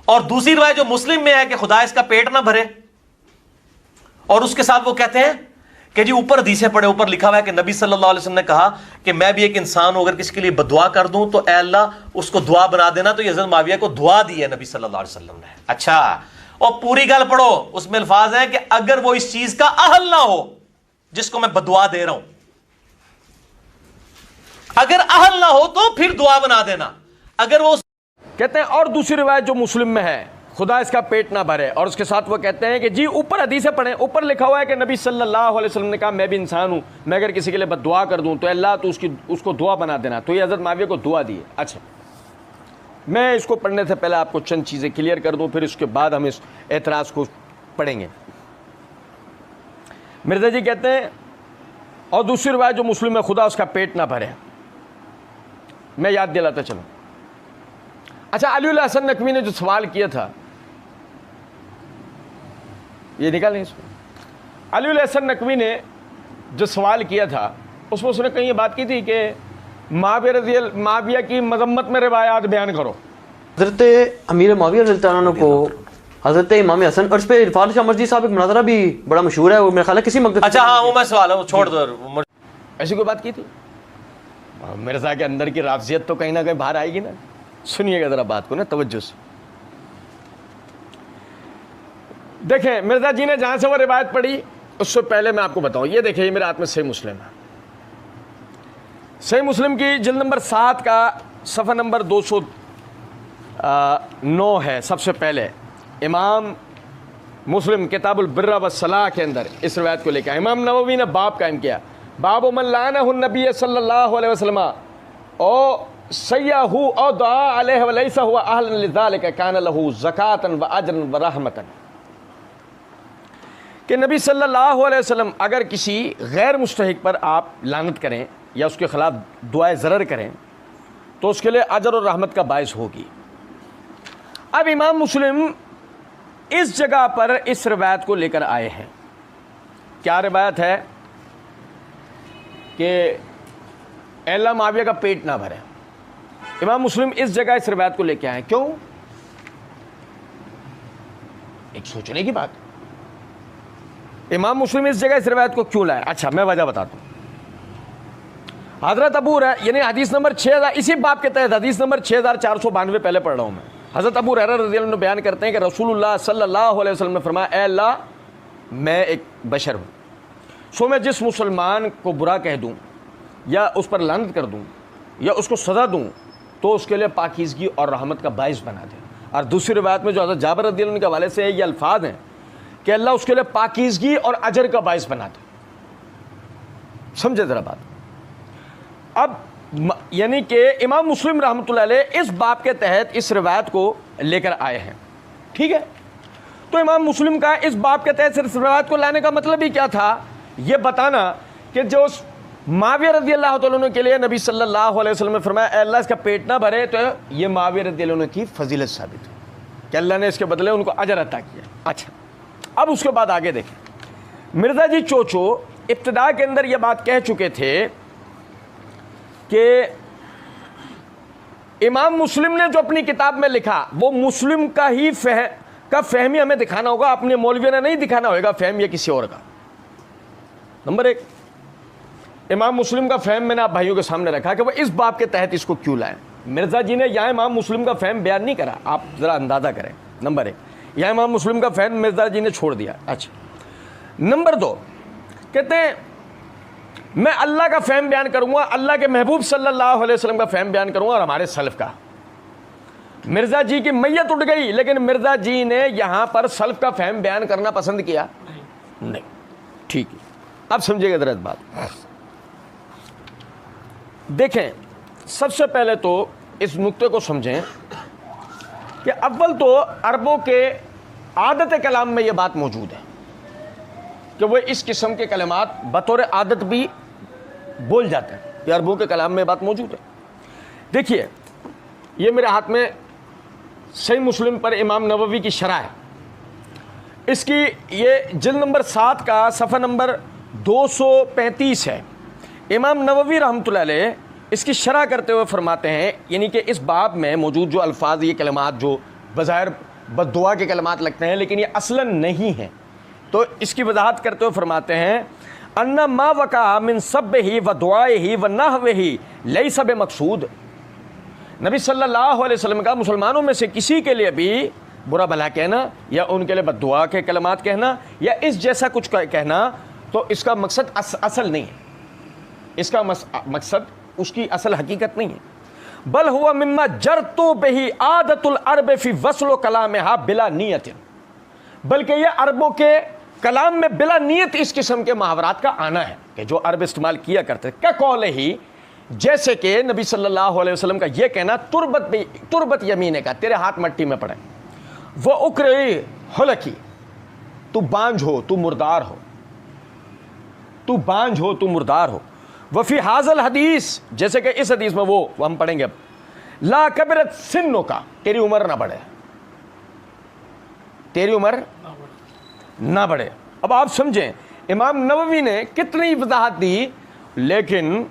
और दूसरी रिवायत जो मुस्लिम में है कि खुदा इसका पेट ना भरे, और उसके साथ वो कहते हैं कि जी ऊपर हदीसें पढ़े, ऊपर लिखा हुआ है कि नबी सल्लल्लाहु अलैहि वसल्लम ने कहा कि मैं भी एक इंसान हूं, अगर किसी के लिए बदुआ कर दूं तो ए अल्लाह उसको दुआ बना देना। तो ये हज़रत मुआविया को दुआ दी है नबी सल्लल्लाहु अलैहि वसल्लम ने। अच्छा, और पूरी गल पढ़ो, उसमें अल्फाज है कि अगर वो इस चीज का अहल ना हो जिसको मैं बदुआ दे रहा हूं, अगर अहल ना हो तो फिर दुआ बना देना। अगर वो कहते हैं, और दूसरी रिवायत जो मुस्लिम में है, खुदा इसका पेट ना भरे, और उसके साथ वो कहते हैं कि जी ऊपर हदीसें पढ़ें, ऊपर लिखा हुआ है कि नबी सल्लल्लाहु अलैहि वसल्लम ने कहा मैं भी इंसान हूं, मैं अगर किसी के लिए बद्दुआ कर दूं तो अल्लाह तो उसको दुआ बना देना। तो ये हज़रत मुआविया को दुआ दी है। अच्छा, मैं इसको पढ़ने से पहले आपको चंद चीज़ें क्लियर कर दूं, फिर उसके बाद हम इस एतराज़ को पढ़ेंगे। मिर्ज़ा जी कहते हैं, और दूसरी रिवायत जो मुस्लिम में, खुदा उसका पेट ना भरे। मैं याद दिलाता चलूँ। अच्छा, अली उल हसन नकवी ने जो सवाल किया था, ये निकाल नहीं इसमें। अली उल हसन नकवी ने जो सवाल किया था उसमें उसने कहीं ये बात की थी कि मुआविया की मजम्मत में रिवायात बयान करो। हज़रत अमीर मुआविया रज़ियल्लाहु अन्हु को हज़रत इमाम हसन, और इस पे इरफान शाह मर्जी साहब एक मुनाज़रा भी बड़ा मशहूर है, वो मेरे ख्याल है किसी मकसद। अच्छा हाँ, वो मैं सवाल है वो छोड़ दो। ऐसी कोई बात की थी? मिर्ज़ा के अंदर की राफ़ज़ियत तो कहीं ना कहीं बाहर आएगी ना। सुनिएगा ज़रा बात को ना तवज्जो से। देखें, मिर्ज़ा जी ने जहां से वो रिवायत पढ़ी उससे पहले मैं आपको बताऊं, ये देखिए, ये मेरे हाथ में सही मुस्लिम है। सही मुस्लिम की जिल्द नंबर 7 का सफ़ा नंबर 209 है। सबसे पहले इमाम मुस्लिम किताबुल बिर्र व सलाह के अंदर इस रिवायत को लेकर इमाम नववी ने बाब कायम किया, बाब मन लानहु नबी सल्लल्लाहु अलैहि वसल्लम ओ सय्यहु औ दुआ अलैहि व लैसा हुवा अहलन लिज़ालिका कान लहू ज़कातन व अजरन व रहमतन। कि नबी सल्लल्लाहु अलैहि वसल्लम अगर किसी गैर मुस्तहिक पर आप लानत करें या उसके ख़िलाफ़ दुआए ज़रर करें तो उसके लिए अजर और रहमत का बायस होगी। अब इमाम मुस्लिम इस जगह पर इस रिवायत को लेकर आए हैं। क्या रिवायत है कि अल्लाह मुआविया का पेट ना भरे। इमाम मुस्लिम इस जगह इस रिवायत को लेकर आए, क्यों? एक सोचने की बात। इमाम मुस्लिम इस जगह इस रिवायत को क्यों लाए? अच्छा, मैं वजह बताता हूँ। हज़रत अबू यानी हदीस नंबर 6000, इसी बाब के तहत हदीस नंबर 6492 पहले पढ़ रहा हूँ मैं। हज़रत अबू हुरैरा रज़ियल्लाहु अन्हु बयान करते हैं कि रसूलुल्लाह सल्लल्लाहु अलैहि वसल्लम ने फरमाया, ए अल्लाह, मैं एक बशर हूँ, सो मैं जिस मुसलमान को बुरा कह दूँ या उस पर लानत कर दूँ या उसको सज़ा दूँ तो उसके लिए पाकीज़गी और रहमत का बाइस बना दे। और दूसरी रिवायत में जो हज़रत जाबिर रज़ियल्लाहु अन्हु के हवाले से ये अल्फाज हैं कि अल्लाह उसके लिए पाकीज़गी और अजर का बाइस बना दे। समझे ज़रा बात। अब यानी कि इमाम मुस्लिम रहमतुल्लाह अलैह इस बाब के तहत इस रिवायत को लेकर आए हैं, ठीक है। तो इमाम मुस्लिम का इस बाब के तहत इस रिवायत को लाने का मतलब ही क्या था? ये बताना कि जो मुआविया रज़ियल्लाहु तआला अन्हु के लिए नबी सल्लल्लाहु अलैहि वसल्लम ने फरमाया अल्लाह इसका पेट ना भरे, तो ये मुआविया रज़ियल्लाहु अन्हु की फजीलत साबित है कि अल्लाह ने इसके बदले उनको अजर अता किया। अच्छा, अब उसके बाद आगे देखें। मिर्ज़ा जी चोचो इब्तिदा के अंदर यह बात कह चुके थे कि इमाम मुस्लिम ने जो अपनी किताब में लिखा वो मुस्लिम का ही फहमी हमें दिखाना होगा, अपने मौलवी ने नहीं दिखाना होगा फहम या किसी और का। नंबर 1, इमाम मुस्लिम का फहम मैंने आप भाइयों के सामने रखा कि वो इस बाब के तहत इसको क्यों लाए। मिर्ज़ा जी ने यहाँ इमाम मुस्लिम का फहम बयान नहीं करा, आप ज़रा अंदाज़ा करें। नंबर 1, यहाँ इमाम मुस्लिम का फहम मिर्ज़ा जी ने छोड़ दिया। अच्छा, नंबर 2 कहते हैं मैं अल्लाह का फ़हम बयान करूँगा, अल्लाह के महबूब सल्लल्लाहु अलैहि वसल्लम का फ़हम बयान करूँगा और हमारे सल्फ़ का। मिर्ज़ा जी की मैयत उठ गई, लेकिन मिर्ज़ा जी ने यहाँ पर सल्फ़ का फ़हम बयान करना पसंद किया नहीं। ठीक है, अब समझिएगा ज़रा बात। देखें, सबसे पहले तो इस नुक्ते को समझें कि अव्वल तो अरबों के आदत कलाम में यह बात मौजूद है कि वो इस किस्म के कलमात बतौर आदत भी बोल जाते हैं। ये अरबों के कलाम में बात मौजूद है। देखिए, ये मेरे हाथ में सही मुस्लिम पर इमाम नववी की शरह है। इसकी ये जिल्द नंबर 7 का सफ़ा नंबर 235 है। इमाम नववी रहमतुल्लाह अलैह इसकी शरह करते हुए फरमाते हैं, यानी कि इस बाब में मौजूद जो अल्फाज, ये कलमात जो बज़ाहिर बद्दुआ के कलमात लगते हैं, लेकिन ये असलन नहीं है। तो इसकी वजाहत करते हुए फरमाते हैं अन्ना मा वका मिन सब्बिही व दुआइही व नहविही लैसा बिमक़सूद। नबी सल्लल्लाहु अलैहि वसल्लम का मुसलमानों में से किसी के लिए भी बुरा भला कहना या उनके लिए बद्दुआ के कलमात कहना या इस जैसा कुछ कहना, तो इसका मकसद असल नहीं है, इसका मकसद उसकी असल हकीकत नहीं है। बल हुआ मिम्मा जरतु बिही आदतुल अरब फी वस्ल कलामिहा बिला नियत, बल्कि यह अरबों के कलाम में बिला नियत इस किस्म के मुहावरात का आना है कि जो अरब इस्तेमाल किया करते। क्या कौल ही, जैसे कि नबी सल्लल्लाहु अलैहि वसल्लम का यह कहना तुरबत यमीने का, तेरे हाथ मट्टी में पड़े, वो उकरे हलकी, तू बांझ हो, तू मुर्दार हो, तू बांझ हो, तू मुर्दार हो। वफी हाजल हदीस, जैसे कि इस हदीस में वो हम पढ़ेंगे अब, ला कबरत सिन्नो का, तेरी उम्र ना बढ़े, तेरी उम्र ना बढ़े। अब आप समझें इमाम नववी ने कितनी वजाहत दी, लेकिन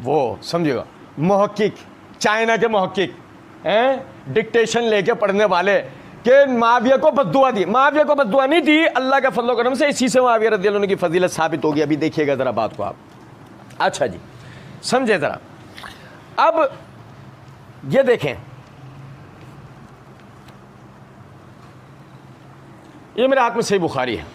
वो समझेगा मुहक्किक, चाइना के मुहक्किक हैं, डिक्टेशन लेके पढ़ने वाले कि मुआविया को बद्दुआ दी। मुआविया को बद्दुआ नहीं दी, अल्लाह के फजल करम से इसी से मुआविया रज़ियल्लाहु अन्हु की फजीलत साबित होगी। अभी देखिएगा जरा बात को आप। अच्छा जी, समझे जरा। अब ये देखें, ये मेरे हाथ में सही बुखारी है,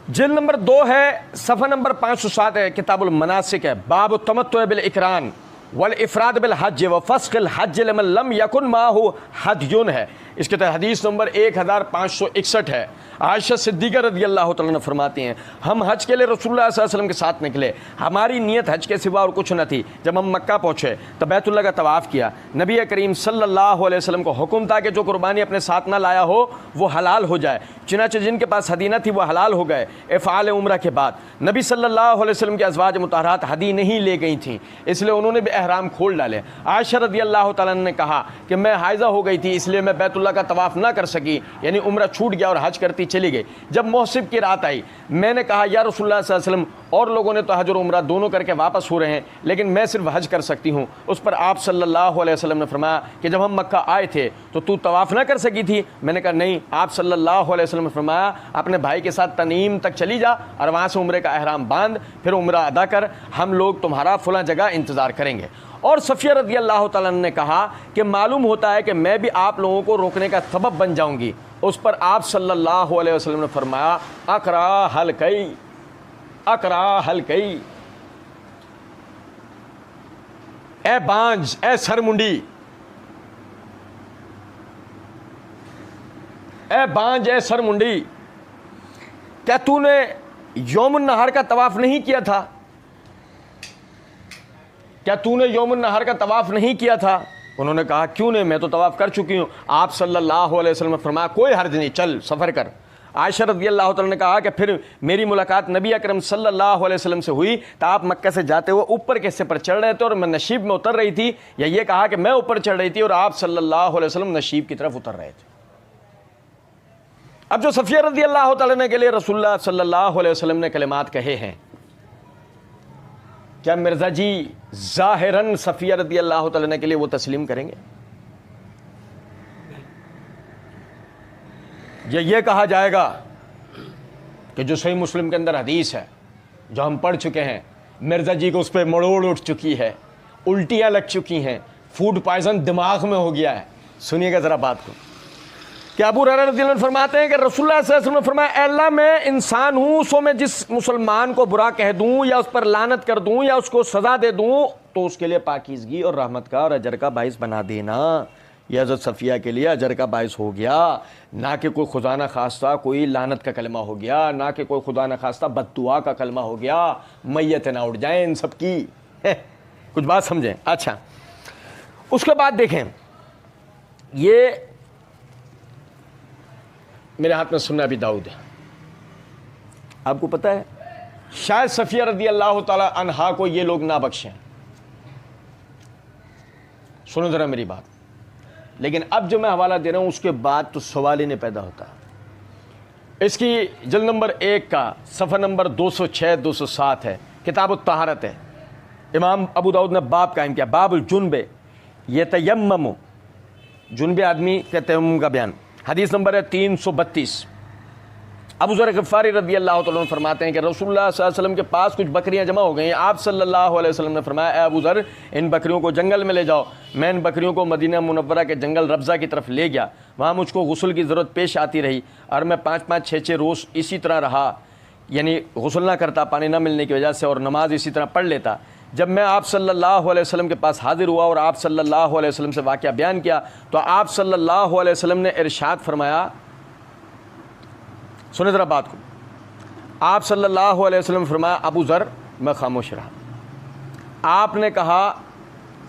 जिल्द नंबर 2 है, सफ़ा नंबर 507 है, किताबुल मनासिक है, बाब तमत्तु बिल इकरान वल इफराद बिल हज व फस्क़िल हज लिमन लम यकुन माहु हदयुन है। इसके तहत हदीस नंबर 1561 है। आयशा सिद्दीक़ा रज़ियल्लाहु तआला अन्हा फरमाती हैं, हम हज के लिए रसूलुल्लाह सल्लल्लाहु अलैहि वसल्लम के साथ निकले, हमारी नीयत हज के सिवा और कुछ न थी। जब हम मक्का पहुँचे तो बैतुल्लाह का तवाफ़ किया। नबी करीम सल्लल्लाहु अलैहि वसल्लम को हुक्म था कि जो कुर्बानी अपने साथ ना लाया हो वो हलाल हो जाए। चुनांचे जिनके पास हदी न थी वो हलाल हो गए। इफ़ाल उम्रा के बाद नबी सल्लल्लाहु अलैहि वसल्लम के अज़वाज मुतहरात हदी नहीं ले गई थीं, इसलिए उन्होंने भी एहराम खोल डाले। आयशा रज़ियल्लाहु तआला अन्हा ने कहा कि मैं हाइज़ा हो गई थी, इसलिए मैं बैतुल्लाह का तवाफ़ ना कर सकी, यानी उम्रा छूट गया और हज करती चली गई। जब मौसिब की रात आई, मैंने कहा या रसूलुल्लाह सल्लल्लाहु अलैहि वसल्लम, और लोगों ने तो हज और उम्रा दोनों करके वापस हो रहे हैं, लेकिन मैं सिर्फ हज कर सकती हूँ। उस पर आप सल्लल्लाहु अलैहि वसल्लम ने फरमाया कि जब हम मक्का आए थे तो तू तवाफ़ ना कर सकी थी। मैंने कहा नहीं। आप सल्लल्लाहु अलैहि वसल्लम ने फरमाया अपने भाई के साथ तनीम तक चली जा और वहाँ से उम्रे का एहराम बांध, फिर उम्रा अदा कर, हम लोग तुम्हारा फलां जगह इंतज़ार करेंगे। और सफ़िया रज़ियल्लाहु तआला ने कहा कि मालूम होता है कि मैं भी आप लोगों को रोकने का सबब बन जाऊंगी। उस पर आप सल्लल्लाहु अलैहि वसल्लम ने फरमाया अकरा हलकई, अकरा हलकई, ए बांझ, ए सरमुंडी, ए बांझ, ए सरमुंडी, क्या तूने यौमुन नहर का तवाफ नहीं किया था? क्या तूने यौमुन नहर का तवाफ नहीं किया था? उन्होंने कहा क्यों नहीं, मैं तो तवाफ कर चुकी हूँ। आप सल्लल्लाहु अलैहि वसल्लम ने फरमाया कोई हर्ज नहीं, चल सफ़र कर। आयशा रज़ियल्लाहु तआला ने कहा कि फिर मेरी मुलाकात नबी अकरम सल्लल्लाहु अलैहि वसल्लम से हुई तो आप मक्का से जाते हुए ऊपर के हिस्से पर चढ़ रहे थे और मैं नशीब में उतर रही थी, या ये कहा कि मैं ऊपर चढ़ रही थी और आप सल्लल्लाहु अलैहि वसल्लम नशीब की तरफ उतर रहे थे। अब जो सफ़िया रज़ियल्लाहु तआला के लिए रसूलुल्लाह सल्लल्लाहु अलैहि वसल्लम ने कलिमात कहे हैं, क्या मिर्ज़ा जी ज़ाहिरन सफ़िया रज़ियल्लाहु तआला के लिए वो तस्लीम करेंगे? ये कहा जाएगा कि जो सही मुस्लिम के अंदर हदीस है जो हम पढ़ चुके हैं, मिर्ज़ा जी को उस पर मरोड़ उठ चुकी है, उल्टियाँ लग चुकी हैं, फूड पॉइजन दिमाग में हो गया है। सुनिएगा ज़रा बात को। कि अबू हुरैरा रज़ियल्लाहु अन्हु फरमाते हैं कि रसूलुल्लाह सल्लल्लाहु अलैहि वसल्लम ने फरमाया अल्लाह मैं इंसान हूँ, सो मैं जिस मुसलमान को बुरा कह दूँ या उस पर लानत कर दूँ या उसको सज़ा दे दूँ तो उसके लिए पाकीज़गी और रहमत का और अजर का बाइस बना देना। यह हज़रत सफ़िया के लिए अजर का बाइस हो गया, ना कि कोई खुदा न खास्ता कोई लानत का कलमा हो गया, ना कि कोई खुदा न खास्ता बद्दुआ का कलमा हो गया, मैयत ना उठ जाए इन सब की। कुछ बात समझें। अच्छा, उसके बाद देखें, ये मेरे हाथ में सुन्ना अबी दाऊद है। आपको पता है शायद सफ़िया रज़ियल्लाहु ताला अन्हा को ये लोग ना बख्शें। सुनो ज़रा मेरी बात। लेकिन अब जो मैं हवाला दे रहा हूँ उसके बाद तो सवाल ही नहीं पैदा होता। इसकी जिल्द नंबर 1 का सफ़ा नंबर 206-207 है, किताब तहारत है। इमाम अबू दाऊद ने बाब कायम किया, बाबुल जुन्बे यतयम्ममु जुनबे आदमी के तयम्मुम का बयान। हदीस नंबर है 332। अबू ज़र ग़िफ़ारी रज़ी अल्लाह तआला अन्हु फरमाते हैं कि रसूलुल्लाह सल्लल्लाहु अलैहि वसल्लम के पास कुछ बकरियां जमा हो गई। आप सल्लल्लाहु अलैहि वसल्लम ने फरमाया, ए अबू ज़र, इन बकरियों को जंगल में ले जाओ। मैं इन बकरियों को मदीना मुनव्वरा के जंगल रब्ज़ा की तरफ ले गया। वहाँ मुझको गुस्ल की ज़रूरत पेश आती रही और मैं 5-5, 6-6 रोज़ इसी तरह रहा, यानी गुस्ल ना करता पानी ना मिलने की वजह से, और नमाज इसी तरह पढ़ लेता। जब मैं आप सल्लल्लाहु अलैहि वसल्लम के पास हाजिर हुआ और आप सल्लल्लाहु अलैहि वसल्लम से वाक़या बयान किया तो आप सल्लल्लाहु अलैहि वसल्लम ने इरशाद फरमाया, सुने ज़रा बात को, आप सल्लल्लाहु अलैहि वसल्लम फरमाया, अबू ज़र, मैं खामोश रहा। आपने कहा,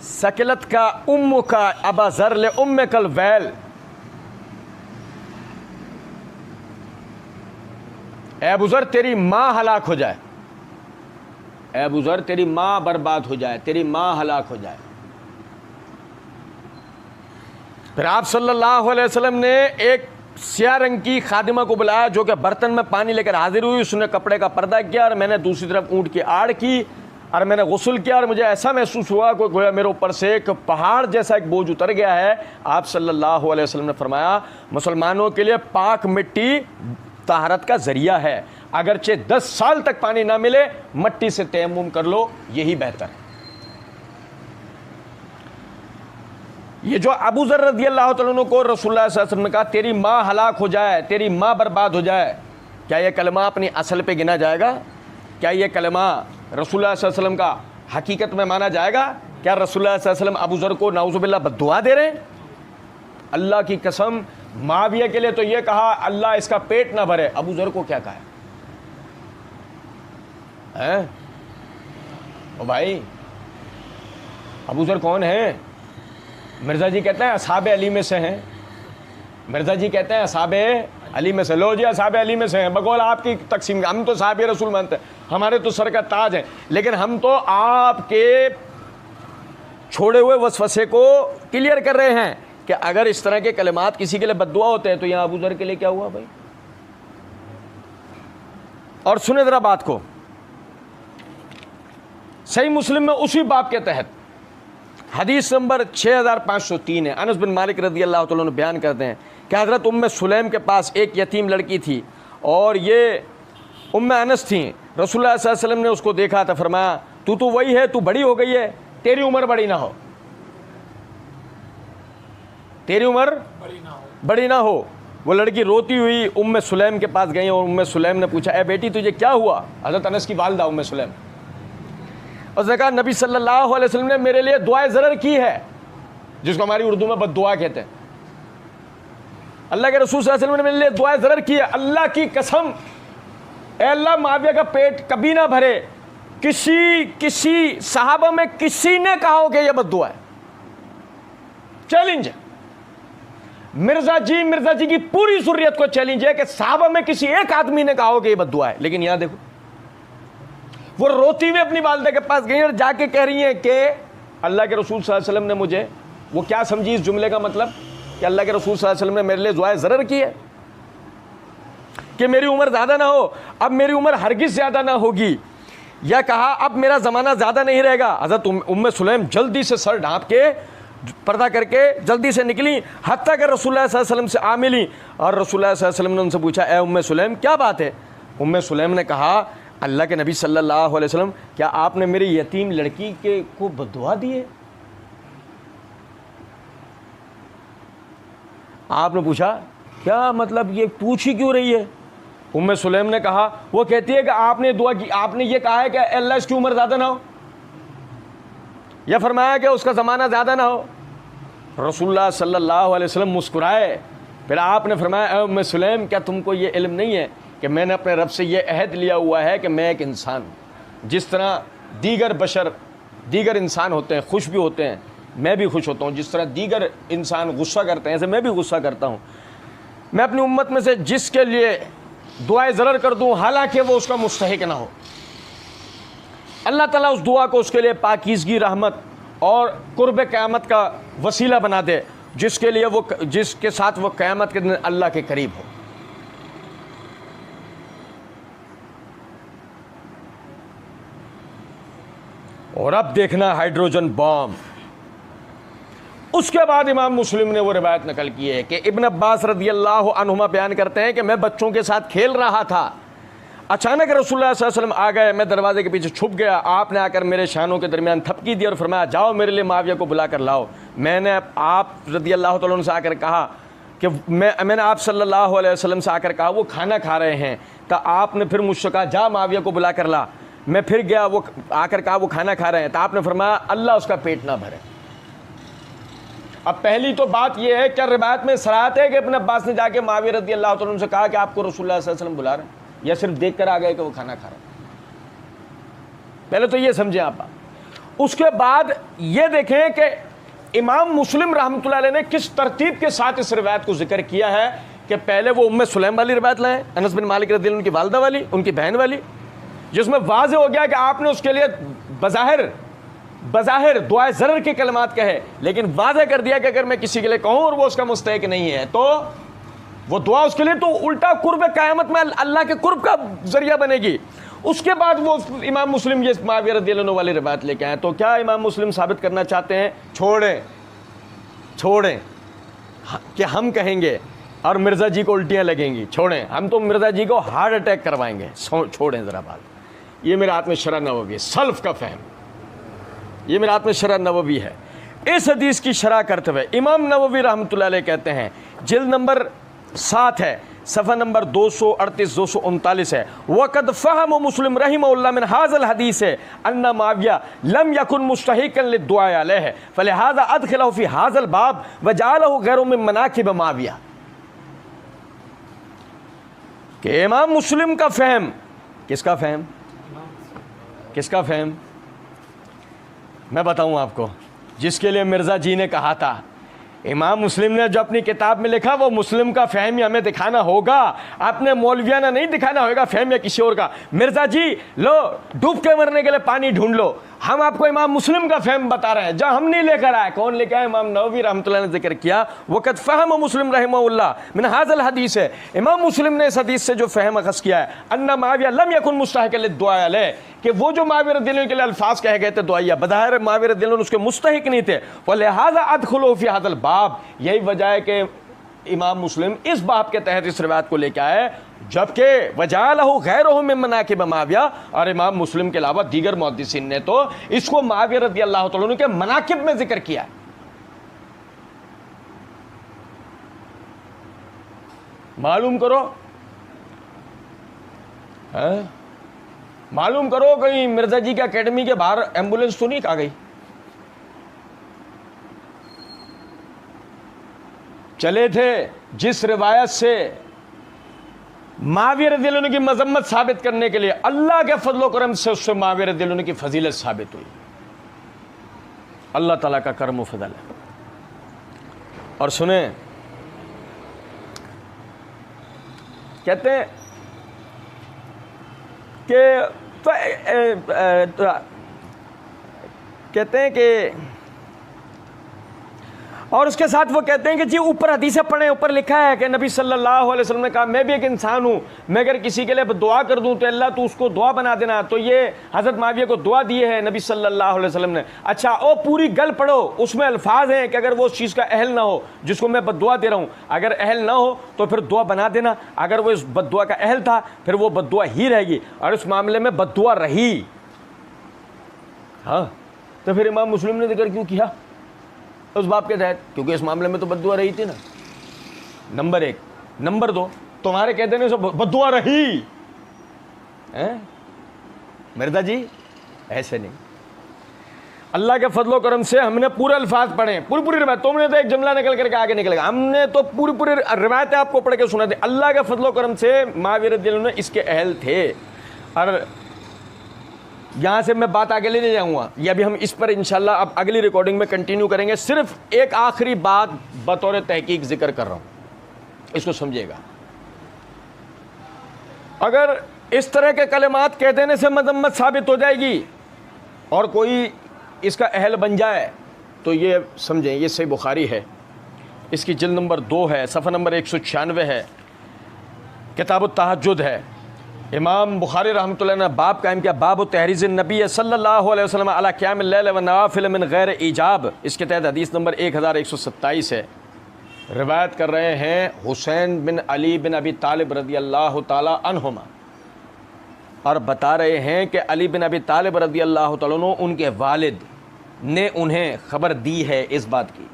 सकलत का उम्म का अबा ज़र ले उम्म कल वैल, ए अबू ज़र तेरी माँ हलाक हो जाए, ए अबू ज़र तेरी माँ बर्बाद हो जाए, तेरी माँ हलाक हो जाए। फिर आप सल्लल्लाहु अलैहि वसल्लम ने एक स्याह रंग की खादिमा को बुलाया जो कि बर्तन में पानी लेकर हाजिर हुई। उसने कपड़े का पर्दा किया और मैंने दूसरी तरफ ऊँट की आड़ की और मैंने गुस्ल किया और मुझे ऐसा महसूस हुआ कि गोया मेरे ऊपर से एक पहाड़ जैसा एक बोझ उतर गया है। आप सल्लल्लाहु अलैहि वसल्लम ने फरमाया, मुसलमानों के लिए पाक मिट्टी ताहरत का ज़रिया है, अगरचे 10 साल तक पानी ना मिले मट्टी से तयम्मुम कर लो, यही बेहतर है। ये जो अबू ज़र रज़ी अल्लाह तआला अन्हु को रसूलुल्लाह सल्लल्लाहु अलैहि वसल्लम ने कहा तेरी माँ हलाक हो जाए, तेरी माँ बर्बाद हो जाए, क्या ये कलमा अपनी असल पे गिना जाएगा? क्या ये कलमा रसूलुल्लाह सल्लल्लाहु अलैहि वसल्लम का हकीकत में माना जाएगा? क्या रसूलुल्लाह सल्लल्लाहु अलैहि वसल्लम अबू ज़र को नाउज़ुबिल्लाह बद्दुआ दे रहे हैं? अल्लाह की कसम, मुआविया के लिए तो ये कहा अल्लाह इसका पेट ना भरे, अबू ज़र को क्या कहा है? ओ भाई, अबू ज़र कौन है? मिर्ज़ा जी कहते हैं असहाबे अली में से हैं। मिर्ज़ा जी कहते हैं असहाबे अली में से। लो जी, असहाबे अली में से हैं बकौल आपकी तकसीम। हम तो साहब रसूल मानते हैं, हमारे तो सर का ताज है, लेकिन हम तो आपके छोड़े हुए वसवसे को क्लियर कर रहे हैं कि अगर इस तरह के कलिमात किसी के लिए बद्दुआ होते हैं तो यहाँ अबू ज़र के लिए क्या हुआ भाई? और सुने ज़रा बात को, सही मुस्लिम में उसी बाब के तहत हदीस नंबर 6503 है। अनस बिन मालिक रज़ी अल्लाह तआला अन्हु बयान करते हैं कि हज़रत उम्मे सुलैम के पास एक यतीम लड़की थी और ये उम्मे अनस थी। रसूलुल्लाह सल्लल्लाहु अलैहि वसल्लम ने उसको देखा था, फरमाया तू तो वही है, तू बड़ी हो गई है, तेरी उम्र बड़ी ना हो, तेरी उम्र बड़ी ना हो। वो लड़की रोती हुई उम्मे सुलैम के पास गई और उम्मे सुलैम ने पूछा, ए बेटी तुझे क्या हुआ? हज़रत अनस की वालिदा उम्मे सुलैम, उसने कहा नबी सल्लल्लाहु अलैहि वसल्लम ने मेरे लिए दुआए ज़रर की है, जिसको हमारी उर्दू में बद्दुआ कहते हैं। अल्लाह के रसूल सल्लल्लाहु अलैहि वसल्लम ने मेरे लिए दुआए ज़रर की है। अल्लाह की कसम, ए अल्लाह मुआविया का पेट कभी ना भरे। किसी सहाबा में किसी ने कहा हो कि यह बद्दुआ है? चैलेंज है। मिर्ज़ा जी की पूरी ज़ुर्रियत को चैलेंज है कि सहाबा में किसी एक आदमी ने कहा हो कि यह बद्दुआ है। लेकिन यहां देखो, वो रोती हुई अपनी वालिदा के पास गई और जाके कह रही हैं कि अल्लाह के रसूल सल्लल्लाहु अलैहि वसल्लम ने मुझे, वो क्या समझी इस जुमले का मतलब कि अल्लाह के रसूल सल्लल्लाहु अलैहि वसल्लम ने मेरे लिए दुआए ज़रर की है कि मेरी उम्र ज़्यादा ना हो, अब मेरी उम्र हरगिज़ ज़्यादा ना होगी, या कहा अब मेरा ज़माना ज़्यादा नहीं रहेगा। हज़रत उम्मे सुलैम जल्दी से सर ढाँप के पर्दा करके जल्दी से निकली, हत्ता कि रसूलुल्लाह सल्लल्लाहु अलैहि वसल्लम से आ मिली और रसूलुल्लाह सल्लल्लाहु अलैहि वसल्लम ने उनसे पूछा, ए उम्मे सुलैम क्या बात है? उम्मे सुलैम ने कहा, अल्लाह के नबी सल्लल्लाहु अलैहि वसल्लम, क्या आपने मेरी यतीम लड़की के को बद्दुआ दी है? आपने पूछा क्या मतलब, ये पूछ ही क्यों रही है? उम्मे सुलैम ने कहा, वो कहती है कि आपने दुआ की, आपने ये कहा है कि अल्लाह इसकी उम्र ज़्यादा ना हो, यह फरमाया कि उसका ज़माना ज़्यादा ना हो। रसूलुल्लाह सल्लल्लाहु अलैहि वसल्लम मुस्कुराए, फिर आपने फरमाया, उम्मे सुलैम क्या तुमको ये इल्म नहीं है कि मैंने अपने रब से ये अहद लिया हुआ है कि मैं एक इंसान, जिस तरह दीगर इंसान होते हैं, खुश भी होते हैं, मैं भी खुश होता हूँ, जिस तरह दीगर इंसान गुस्सा करते हैं ऐसे मैं भी गुस्सा करता हूँ। मैं अपनी उम्मत में से जिसके लिए दुआए ज़रर कर दूँ हालांकि वो उसका मुस्तहिक ना हो, अल्लाह ताला उस दुआ को उसके लिए पाकीज़गी, रहमत और कुर्ब क़यामत का वसीला बना दे, जिसके लिए वो, जिसके साथ वो क़यामत के दिन अल्लाह के करीब हो। और अब देखना हाइड्रोजन बॉम्ब, उसके बाद इमाम मुस्लिम ने वो रिवायत नकल की है कि इब्न अब्बास रदियल्लाहु अन्हुमा बयान करते हैं कि मैं बच्चों के साथ खेल रहा था, अचानक रसूलुल्लाह सल्लल्लाहु अलैहि वसल्लम आ गए, मैं दरवाजे के पीछे छुप गया, आपने आकर मेरे शानों के दरमियान थपकी दी और फरमाया जाओ मेरे लिए माविया को बुला कर लाओ। मैंने आप रदियल्लाहु तआला अन्हु से आकर कहा कि मैंने आप सल्लल्लाहु अलैहि वसल्लम से आकर कहा वो खाना खा रहे हैं, तो आपने फिर मुझसे कहा जा माविया को बुला कर ला। मैं फिर गया, वो आकर कहा वो खाना खा रहे हैं, तो आपने फरमाया अल्लाह उसका पेट ना भरे। अब पहली तो बात यह है, क्या रिवायत में सराहत है कि इब्न अब्बास ने जाके माविया रदियल्लाहु तआला अन्हु से कहा कि आपको रसूलुल्लाह सल्लल्लाहु अलैहि वसल्लम बुला रहे हैं, या सिर्फ देख कर आ गए कि वो खाना खा रहे हैं? पहले तो ये समझें आप। उसके बाद ये देखें कि इमाम मुस्लिम रहमतुल्लाह अलैह ने किस तरतीब के साथ इस रिवायत को जिक्र किया है कि पहले वो उम्मे सुलैम वाली रिवायत लाए, अनस बिन मालिक रज़ियल्लाहु अन्हु की वालिदा वाली, उनकी बहन वाली, जिसमें वाज़े हो गया कि आपने उसके लिए बज़ाहिर दुआए ज़रर के कलमात कहे, लेकिन वाज़े कर दिया कि अगर मैं किसी के लिए कहूँ और वो उसका मुस्तहिक नहीं है तो वो दुआ उसके लिए तो उल्टा कुर्ब क़यामत में अल्लाह के कुर्ब का जरिया बनेगी। उसके बाद वो इमाम मुस्लिम ये माविया रज़ियल्लाहु अन्हु वाली रिवायत लेके आए। तो क्या इमाम मुस्लिम साबित करना चाहते हैं? छोड़ें कि हम कहेंगे और मिर्ज़ा जी को उल्टियाँ लगेंगी, छोड़ें, हम तो मिर्ज़ा जी को हार्ट अटैक करवाएंगे, छोड़ें ज़रा बात। ये मेरे हाथ में शरह नबवी है, सल्फ़ का फ़हम, ये मेरे हाथ में शरह नबवी है। इस हदीस की शरह करते हुए इमाम नबवी रहमतुल्लाह अलैह कहते हैं, जिल्द नंबर 7 है, सफ़ा नंबर 238-239 है, वक़द फ़हम मुस्लिम रहिमहुल्लाह मिन हाज़ल हदीस है अन्ना माविया लम यकुन मुस्तहिक़न लिद्दुआ अलैहि फ़लिहाज़ा अदख़लहु फ़ी हाज़ल बाब व जअलहु गैरु मिन मनाक़िब माविया। कि इमाम मुस्लिम का फ़हम, किसका फ़हम मैं बताऊं आपको, जिसके लिए मिर्ज़ा जी ने कहा था, इमाम मुस्लिम ने जो अपनी किताब में लिखा वो मुस्लिम का फ़हम ही हमें दिखाना होगा, अपने मौलवियाना नहीं दिखाना होगा फ़हम या किसी और का। मिर्ज़ा जी लो डूब के मरने के लिए पानी ढूंढ लो, हम आपको इमाम मुस्लिम का फ़हम बता रहे हैं जो हम नहीं लेकर आए। कौन लेकर आए? इमाम नववी रहमतुल्लाह ने जिक्र किया, वक़द फ़हम मुस्लिम रहमहुल्लाह मिन हाज़ल हदीस है, इमाम मुस्लिम ने इस हदीस से जो फ़हम अख़ज़ किया है, अन्ना माविया लम यकुन मुस्तहिक़न लिद्दुआ अलैहि, कि वो जो माविया रज़ियल्लाहु के लिए अल्फाज कहे गए थे दुआया, बज़ाहिर माविया रज़ियल्लाहु उसके मुस्तहिक़ नहीं थे, फ़लिहाज़ा अदख़ुलू फ़ी हाज़ल बाब, यही वजह है कि इमाम मुस्लिम इस बाब के तहत इस रिवायत को लेकर आए, जबकि वजअलहु गैरुहु मिन मनाक़िब माविया, और इमाम मुस्लिम के अलावा दीगर मुहद्दिसीन ने तो इसको माविया रज़ियल्लाहु तआला अन्हु के मनाक़िब में जिक्र किया है। मालूम करो कहीं मिर्ज़ा जी के अकेडमी के बाहर एम्बुलेंस तो नहीं आ गई। चले थे जिस रिवायत से माविया रज़ियल्लाहु अन्हु की मजम्मत साबित करने के लिए, अल्लाह के फजल करम से उससे माविया रज़ियल्लाहु अन्हु की फजीलत साबित हुई। अल्लाह ताला का करम व फजल है। और सुने, कहते हैं कि और उसके साथ वो कहते हैं कि जी ऊपर हदीसें पढ़ें, ऊपर लिखा है कि नबी सल्लल्लाहु अलैहि वसल्लम ने कहा मैं भी एक इंसान हूँ, मैं अगर किसी के लिए दुआ कर दूँ तो अल्लाह तो उसको दुआ बना देना। तो ये हज़रत माविया को दुआ दी है नबी सल्लल्लाहु अलैहि वसल्लम ने। अच्छा, ओ पूरी गल पढ़ो, उसमें अल्फाज हैं कि अगर वो उस चीज़ का अहल ना हो जिसको मैं बद्दुआ दे रहा हूँ, अगर अहल ना हो तो फिर दुआ बना देना, अगर वो इस बद्दुआ का अहल था फिर वो बद्दुआ ही रहेगी, और इस मामले में बद्दुआ रही। हाँ, तो फिर इमाम मुस्लिम ने जिक्र क्यों किया उस बाप के तहत? क्योंकि इस मामले में तो बद्दुआ रही थी ना, नंबर 1। नंबर 2, तुम्हारे कह देने से बद्दुआ रही हैं मिर्ज़ा जी? ऐसे नहीं। अल्लाह के फजलो करम से हमने पूरे अल्फाज पढ़े, पूरी रिवायत। तुमने तो एक जुमला निकल करके आगे निकलेगा, हमने तो पूरी रिवायतें आपको पढ़ के सुना दी। अल्लाह के फजलो करम से माविया रज़ियल्लाहु अन्हु इसके अहल थे। और यहाँ से मैं बात आगे ले जाऊँगा, या अभी हम इस पर इंशाल्लाह अब अगली रिकॉर्डिंग में कंटिन्यू करेंगे। सिर्फ एक आखिरी बात बतौर तहकीक जिक्र कर रहा हूँ, इसको समझिएगा। अगर इस तरह के कलिमात कह देने से मजम्मत साबित हो जाएगी और कोई इसका अहल बन जाए तो ये समझें, ये सही बुखारी है, इसकी जिल्द नंबर 2 है, सफ़ा नंबर 196 है, किताब तहज्जुद है, इमाम बुखारी रहमतुल्लाह ने बाब कायम किया, बाब तहरीज़ नबी सल्लल्लाहु अलैहि वसल्लम अला क़ियामिल लैल व नवाफ़िल मिन गैर ईजाब। इसके तहत हदीस नंबर 1127 है। रिवायत कर रहे हैं हुसैन बिन अली बिन अबी तालिब रज़ी अल्लाह ताला अन्हुमा, और बता रहे हैं कि अली बिन अबी तालिब रज़ी अल्लाह ताला अन्हु, उनके वालिद ने उन्हें ख़बर दी है इस बात की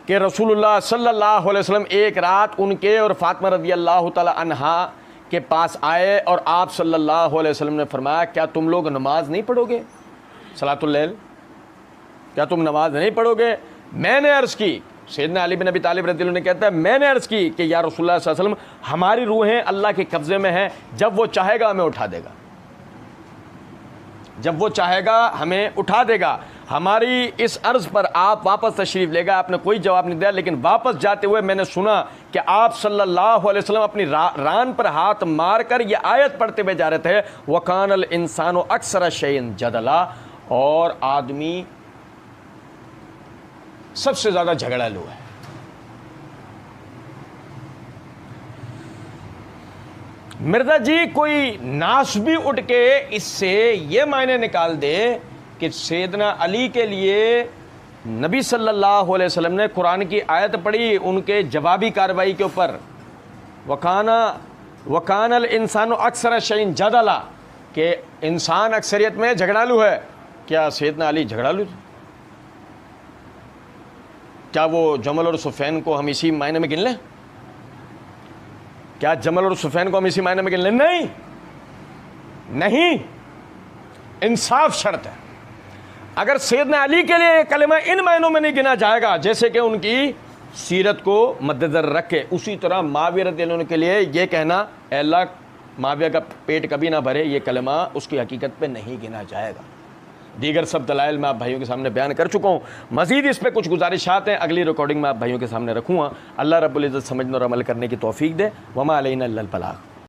कि रसूलुल्लाह सल्लल्लाहु अलैहि वसल्लम एक रात उनके और फातिमा रज़ी अल्लाह ताला अन्हा के पास आए और आप सल्लल्लाहु अलैहि वसल्लम ने फरमाया, क्या तुम लोग नमाज नहीं पढ़ोगे, सलातुल लैल, क्या तुम नमाज नहीं पढ़ोगे? मैंने अर्ज़ की, सैयदना अली बिन अबी तालिब रज़ी अल्लाह ने कहता है, मैंने अर्ज़ की कि या रसूलुल्लाह सल्लल्लाहु अलैहि वसल्लम, हमारी रूहें अल्लाह के कब्ज़े में हैं, जब वो चाहेगा हमें उठा देगा, जब वो चाहेगा हमें उठा देगा। हमारी इस अर्ज़ पर आप वापस तशरीफ़ लेगा। आपने कोई जवाब नहीं दिया, लेकिन वापस जाते हुए मैंने सुना कि आप सल्लल्लाहु अलैहि वसल्लम अपनी रान पर हाथ मार कर ये आयत पढ़ते हुए जा रहे थे, वकानल इंसानो अक्सर शैइन जदला, और आदमी सबसे ज़्यादा झगड़ालू है। मिर्जा जी कोई नास भी उठ के इससे ये मायने निकाल दे कि सैयदना अली के लिए नबी सल्लल्लाहु अलैहि वसल्लम ने कुरान की आयत पढ़ी उनके जवाबी कार्रवाई के ऊपर, वकानल इंसानो अक्सर शैइन जदला, के इंसान अक्सरियत में झगड़ालू है। क्या सैयदना अली झगड़ालू थे? क्या वो जमल और सुफैन को हम इसी मायने में गिन लें? क्या जमल और सुफैन को हम इसी मायने में गिन लें? नहीं, नहीं, इंसाफ शर्त है। अगर सैयदना अली के लिए कलमा इन मायनों में नहीं गिना जाएगा जैसे कि उनकी सीरत को मद्देनजर रख के, उसी तरह माविया रज़ियल्लाहु अन्हु के लिए ये कहना अल्लाह माविया का पेट कभी ना भरे, ये कलमा उसकी हकीकत पे नहीं गिना जाएगा। दीगर सब दलाइल मैं आप भाइयों के सामने बयान कर चुका हूँ। मज़ीद इस पर कुछ गुजारिशात हैं, अगली रिकॉर्डिंग में आप भाइयों के सामने रखूँगा। अल्लाह रब्बुल इज़्ज़त समझने और अमल करने की तौफीक दे। वमा अलैना इल्लल बलाग।